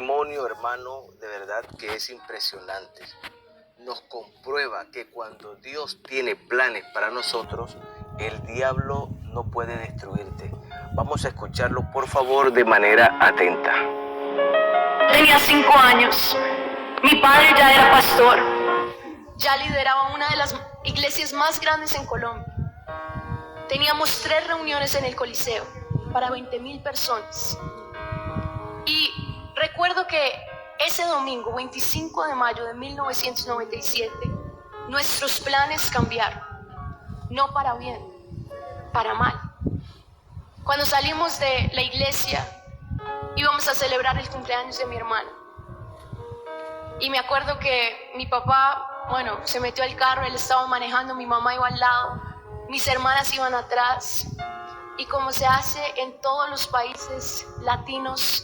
testimonio, hermano, de verdad que es impresionante. Nos comprueba que cuando Dios tiene planes para nosotros, el diablo no puede destruirte. Vamos a escucharlo, por favor, de manera atenta. Tenía 5 años. Mi padre ya era pastor. Ya lideraba una de las iglesias más grandes en Colombia. Teníamos 3 reuniones en el Coliseo para 20,000 personas. Y recuerdo que ese domingo, 25 de mayo de 1997, nuestros planes cambiaron. No para bien, para mal. Cuando salimos de la iglesia, íbamos a celebrar el cumpleaños de mi hermana. Y me acuerdo que mi papá, se metió al carro, él estaba manejando, mi mamá iba al lado, mis hermanas iban atrás. Y como se hace en todos los países latinos,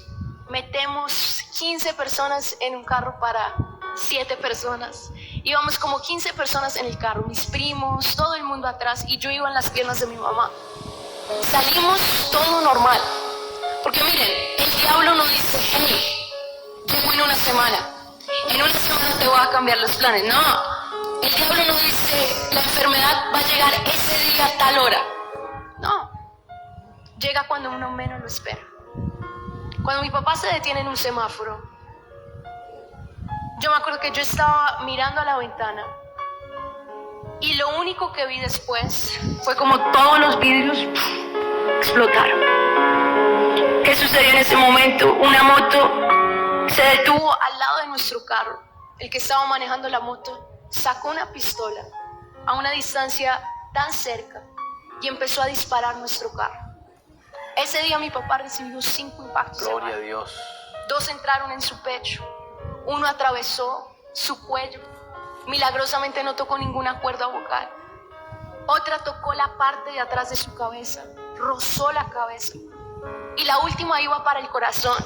metemos 15 personas en un carro para 7 personas. Íbamos como 15 personas en el carro, mis primos, todo el mundo atrás, y yo iba en las piernas de mi mamá. Salimos todo normal, porque miren, el diablo no dice, hey, llego en una semana te voy a cambiar los planes. No, el diablo no dice, la enfermedad va a llegar ese día a tal hora. No, llega cuando uno menos lo espera. Cuando mi papá se detiene en un semáforo, yo me acuerdo que yo estaba mirando a la ventana y lo único que vi después fue como todos los vidrios explotaron. ¿Qué sucedió en ese momento? Una moto se detuvo al lado de nuestro carro. El que estaba manejando la moto sacó una pistola a una distancia tan cerca y empezó a disparar nuestro carro. Ese día mi papá recibió 5 impactos. Gloria a Dios. 2 entraron en su pecho, 1 atravesó su cuello, milagrosamente no tocó ninguna cuerda vocal. Otra tocó la parte de atrás de su cabeza, rozó la cabeza. Y la última iba para el corazón,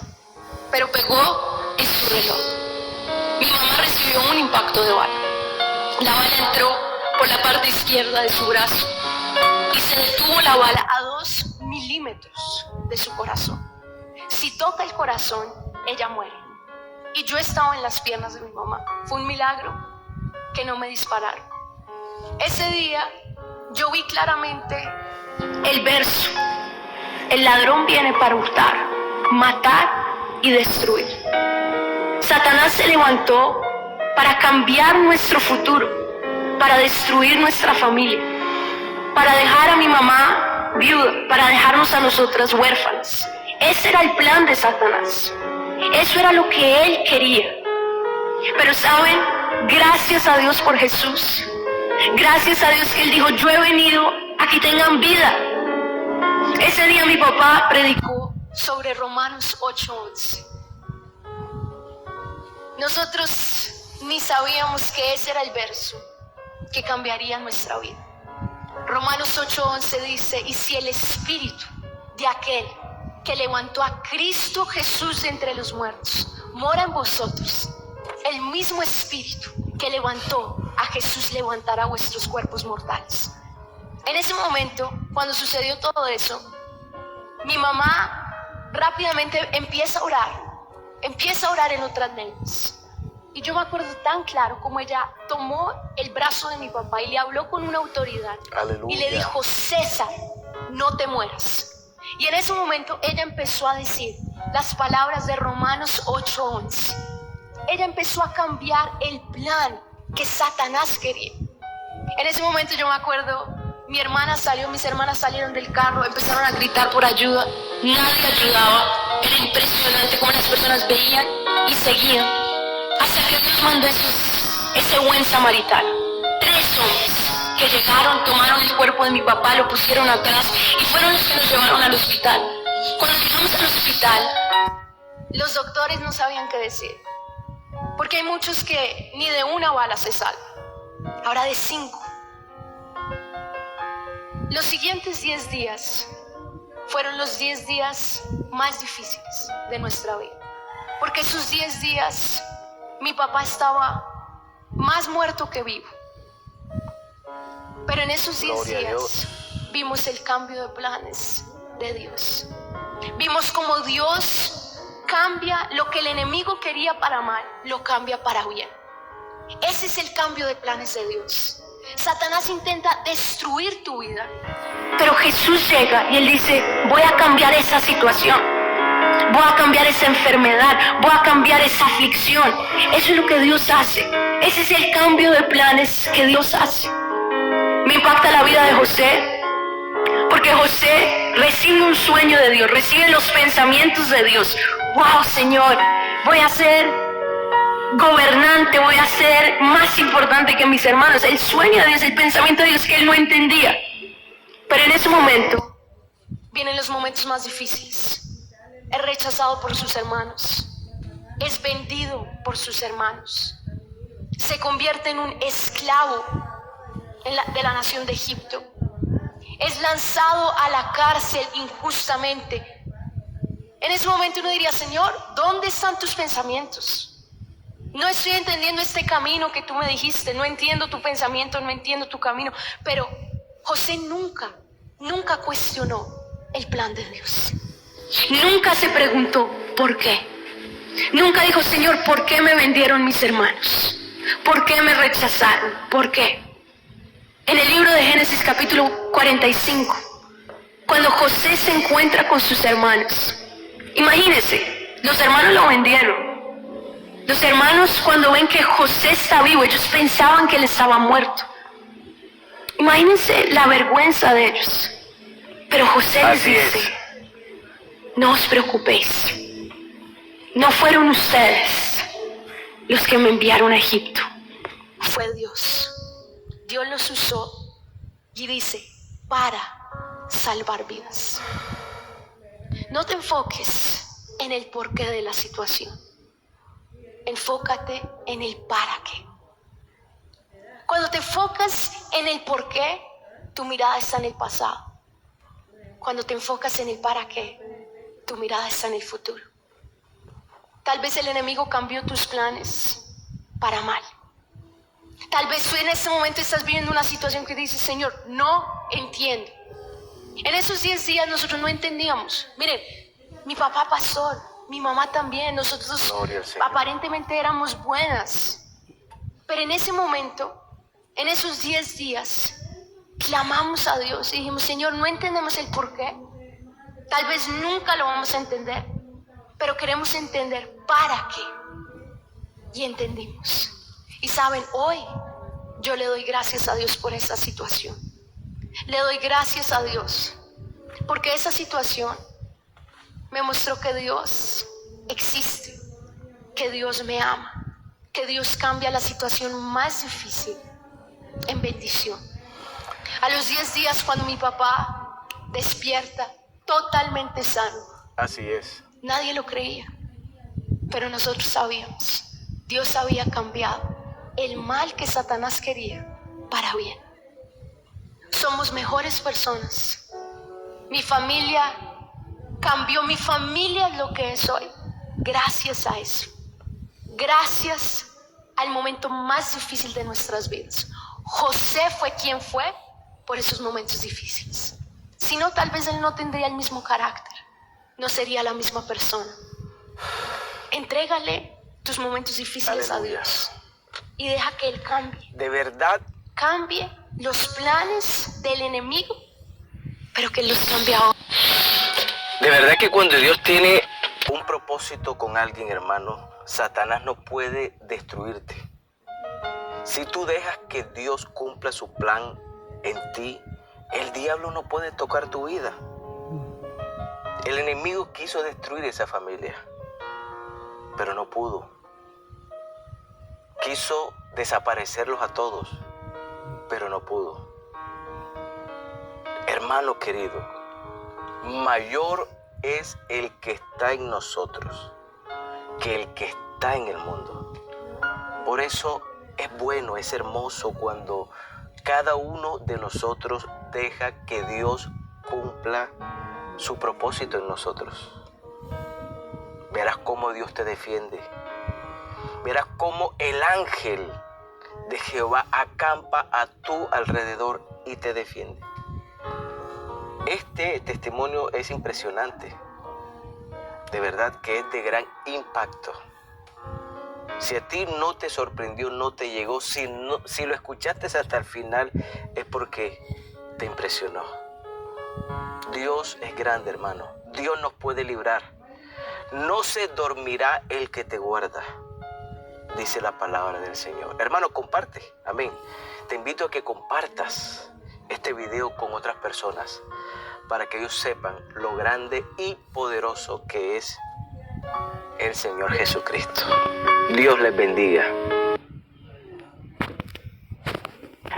pero pegó en su reloj. Mi mamá recibió un impacto de bala. La bala entró por la parte izquierda de su brazo y se detuvo la bala a 2 milímetros de su corazón. Si toca el corazón, ella muere. Y yo estaba en las piernas de mi mamá. Fue un milagro que no me dispararon. Ese día yo vi claramente el verso: el ladrón viene para hurtar, matar y destruir. Satanás se levantó para cambiar nuestro futuro, para destruir nuestra familia, para dejar a mi mamá viuda, para dejarnos a nosotras huérfanas. Ese era el plan de Satanás. Eso era lo que él quería. Pero saben, gracias a Dios por Jesús. Gracias a Dios que él dijo, yo he venido a que tengan vida. Ese día mi papá predicó sobre Romanos 8:11. Nosotros ni sabíamos que ese era el verso que cambiaría nuestra vida. Romanos 8:11 dice, y si el espíritu de aquel que levantó a Cristo Jesús de entre los muertos mora en vosotros, el mismo espíritu que levantó a Jesús levantará vuestros cuerpos mortales. En ese momento, cuando sucedió todo eso, mi mamá rápidamente empieza a orar en otras lenguas. Y yo me acuerdo tan claro como ella tomó el brazo de mi papá y le habló con una autoridad. Aleluya. Y le dijo, César, no te mueras. Y en ese momento ella empezó a decir las palabras de Romanos 8:11. Ella empezó a cambiar el plan que Satanás quería. En ese momento yo me acuerdo, mis hermanas salieron del carro, empezaron a gritar por ayuda. Nadie ayudaba. Era impresionante cómo las personas veían y seguían. Hasta que Dios mandó ese buen samaritano. 3 hombres que llegaron, tomaron el cuerpo de mi papá, lo pusieron atrás y fueron los que nos llevaron al hospital. Cuando llegamos al hospital, los doctores no sabían qué decir. Porque hay muchos que ni de una bala se salvan. Ahora de 5. Los siguientes 10 días fueron los 10 días más difíciles de nuestra vida. Porque esos 10 días mi papá estaba más muerto que vivo. Pero en esos 10 días vimos el cambio de planes de Dios. Vimos como Dios cambia lo que el enemigo quería para mal, lo cambia para bien. Ese es el cambio de planes de Dios. Satanás intenta destruir tu vida, pero Jesús llega y Él dice: voy a cambiar esa situación, voy a cambiar esa enfermedad, voy a cambiar esa aflicción. Eso es lo que Dios hace. Ese es el cambio de planes que Dios hace. Me impacta la vida de José, porque José recibe un sueño de Dios, recibe los pensamientos de Dios. Wow, Señor, voy a ser gobernante, voy a ser más importante que mis hermanos. El sueño de Dios, el pensamiento de Dios que él no entendía. Pero en ese momento vienen los momentos más difíciles. Es rechazado por sus hermanos, es vendido por sus hermanos, se convierte en un esclavo de la nación de Egipto, es lanzado a la cárcel injustamente. En ese momento uno diría: Señor, ¿dónde están tus pensamientos? No estoy entendiendo este camino que tú me dijiste, no entiendo tu pensamiento, no entiendo tu camino. Pero José nunca cuestionó el plan de Dios. Nunca se preguntó por qué. Nunca dijo: Señor, ¿por qué me vendieron mis hermanos? ¿Por qué me rechazaron? ¿Por qué? En el libro de Génesis capítulo 45, cuando José se encuentra con sus hermanos, imagínense, los hermanos lo vendieron. Los hermanos, cuando ven que José está vivo, ellos pensaban que él estaba muerto. Imagínense la vergüenza de ellos. Pero José les dice: no os preocupéis, no fueron ustedes los que me enviaron a Egipto, fue Dios. Dios los usó, y dice, para salvar vidas. No te enfoques en el porqué de la situación, enfócate en el para qué. Cuando te enfocas en el porqué, tu mirada está en el pasado. Cuando te enfocas en el para qué, tu mirada está en el futuro. Tal vez el enemigo cambió tus planes para mal. Tal vez tú en este momento estás viviendo una situación que dices: Señor, no entiendo. En esos 10 días nosotros no entendíamos. Miren, mi papá pastor, mi mamá también, nosotros aparentemente éramos buenas. Pero en ese momento, en esos 10 días, clamamos a Dios y dijimos: Señor, no entendemos el porqué. Tal vez nunca lo vamos a entender, pero queremos entender para qué. Y entendimos. Y saben, hoy yo le doy gracias a Dios por esa situación. Le doy gracias a Dios porque esa situación me mostró que Dios existe, que Dios me ama, que Dios cambia la situación más difícil en bendición. A los 10 días, cuando mi papá despierta totalmente sano, Así es. nadie lo creía, pero nosotros sabíamos. Dios había cambiado el mal que Satanás quería para bien. Somos mejores personas. Mi familia cambió, mi familia es lo que es hoy gracias a eso. Gracias al momento más difícil de nuestras vidas. José fue quien fue por esos momentos difíciles. Si no, tal vez él no tendría el mismo carácter, no sería la misma persona. Entrégale tus momentos difíciles a Dios y deja que Él cambie. De verdad, cambie los planes del enemigo, pero que Él los cambie ahora. de verdad que cuando Dios tiene un propósito con alguien, hermano, Satanás no puede destruirte. Si tú dejas que Dios cumpla su plan en ti, el diablo no puede tocar tu vida. El enemigo quiso destruir esa familia, pero no pudo. Quiso desaparecerlos a todos, pero no pudo. Hermano querido, mayor es el que está en nosotros que el que está en el mundo. Por eso es bueno, es hermoso cuando cada uno de nosotros deja que Dios cumpla su propósito en nosotros. Verás cómo Dios te defiende. Verás cómo el ángel de Jehová acampa a tu alrededor y te defiende. Este testimonio es impresionante. de verdad que es de gran impacto. Si a ti no te sorprendió, no te llegó, si lo escuchaste hasta el final, es porque te impresionó. Dios es grande, hermano. Dios nos puede librar. No se dormirá el que te guarda, dice la palabra del Señor. Hermano, comparte. Amén. Te invito a que compartas este video con otras personas para que ellos sepan lo grande y poderoso que es el Señor Jesucristo. Dios les bendiga.